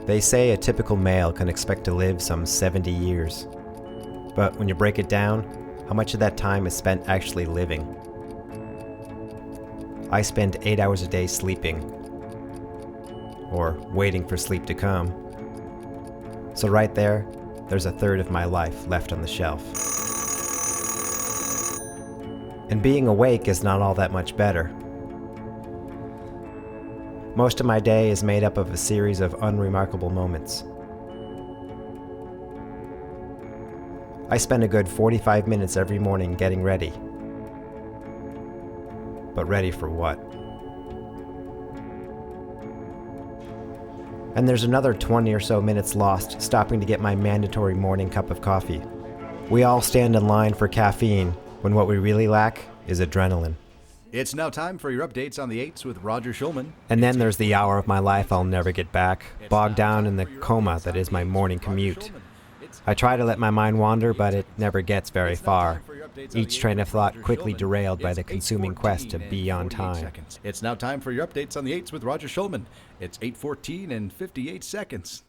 They say a typical male can expect to live some 70 years. But when you break it down, how much of that time is spent actually living? I spend 8 hours a day sleeping, or waiting for sleep to come. So right there's a third of my life left on the shelf. And being awake is not all that much better. Most of my day is made up of a series of unremarkable moments. I spend a good 45 minutes every morning getting ready. But ready for what? And there's another 20 or so minutes lost stopping to get my mandatory morning cup of coffee. We all stand in line for caffeine when what we really lack is adrenaline. It's now time for your updates on the 8s with Roger Schulman. And then there's the hour of my life I'll never get back, bogged down in the coma that is my morning commute. I try to let my mind wander, but it never gets very far. Each train of thought quickly derailed by the consuming quest to be on time. It's now time for your updates on the 8s with Roger Schulman. It's 8:14 and 58 seconds.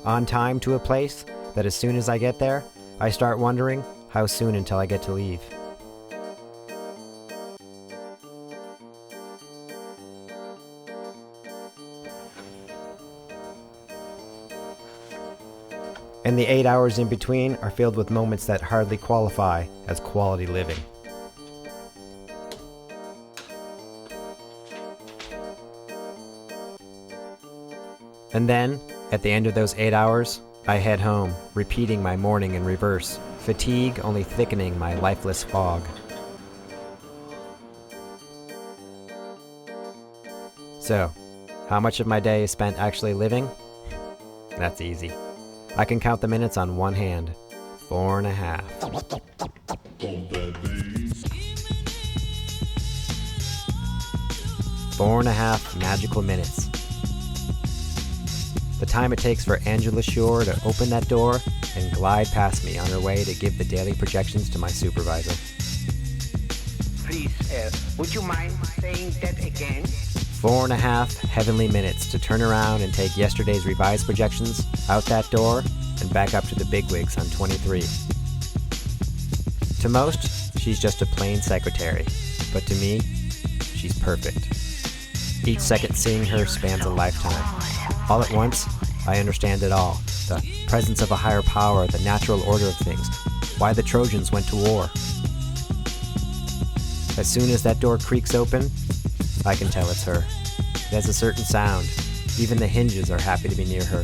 On time to a place that as soon as I get there, I start wondering how soon until I get to leave. And the 8 hours in between are filled with moments that hardly qualify as quality living. And then, at the end of those 8 hours, I head home, repeating my morning in reverse, fatigue only thickening my lifeless fog. So, how much of my day is spent actually living? That's easy. I can count the minutes on one hand. 4.5. 4.5 magical minutes. The time it takes for Angela Shore to open that door and glide past me on her way to give the daily projections to my supervisor. Please, would you mind saying that again? 4.5 heavenly minutes to turn around and take yesterday's revised projections out that door and back up to the bigwigs on 23. To most, she's just a plain secretary, but to me, she's perfect. Each second seeing her spans a lifetime. All at once, I understand it all. The presence of a higher power, the natural order of things, why the Trojans went to war. As soon as that door creaks open, I can tell it's her. It has a certain sound. Even the hinges are happy to be near her.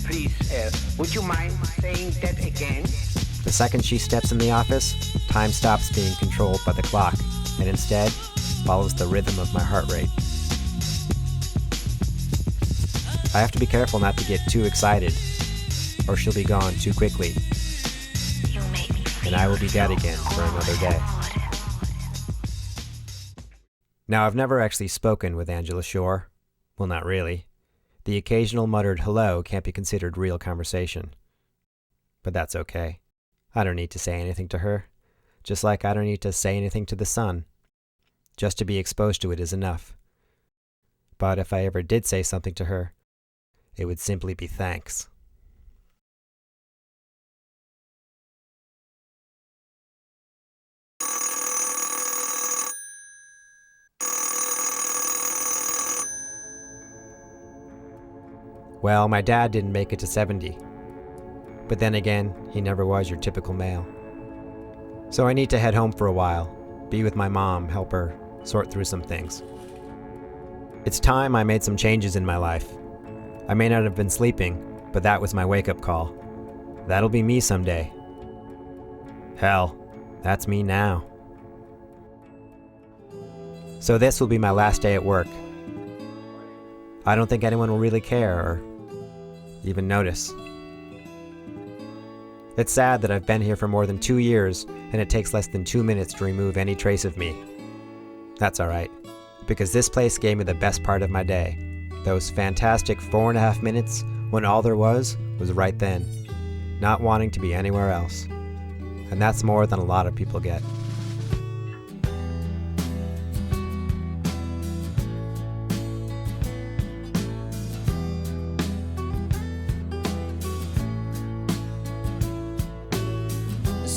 Please, would you mind saying that again? The second she steps in the office, time stops being controlled by the clock, and instead follows the rhythm of my heart rate. I have to be careful not to get too excited, or she'll be gone too quickly, and I will be dead again for another day. Now, I've never actually spoken with Angela Shore. Well, not really. The occasional muttered hello can't be considered real conversation. But that's okay. I don't need to say anything to her, just like I don't need to say anything to the sun. Just to be exposed to it is enough. But if I ever did say something to her, it would simply be thanks. Well, my dad didn't make it to 70. But then again, he never was your typical male. So I need to head home for a while, be with my mom, help her sort through some things. It's time I made some changes in my life. I may not have been sleeping, but that was my wake-up call. That'll be me someday. Hell, that's me now. So this will be my last day at work. I don't think anyone will really care or even notice. It's sad that I've been here for more than 2 years and it takes less than 2 minutes to remove any trace of me. That's alright, because this place gave me the best part of my day. Those fantastic 4.5 minutes when all there was right then, not wanting to be anywhere else. And that's more than a lot of people get.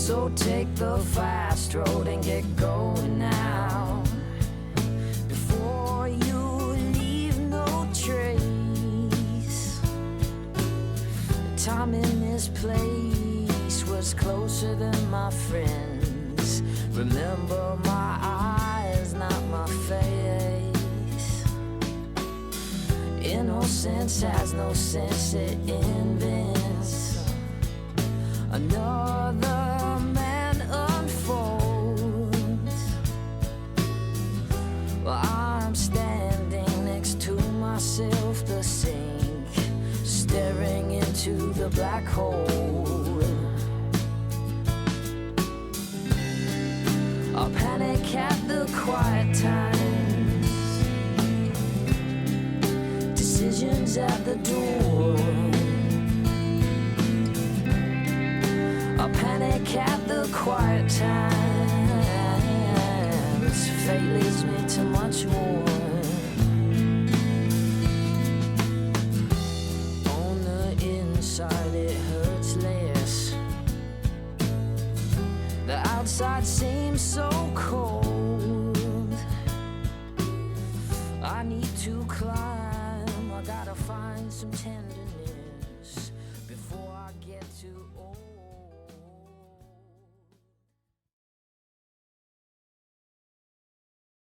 So take the fast road and get going now, before you leave no trace. The time in this place was closer than my friends. Remember my eyes, not my face. Innocence has no sense, it invents another man unfolds. Well, I'm standing next to myself, the sink, staring into the black hole. I panic at the quiet times, decisions at the door. I panic at the quiet times, fate leads me to much more. On the inside it hurts less, the outside seems so cold. I need to climb, I gotta find some tennis.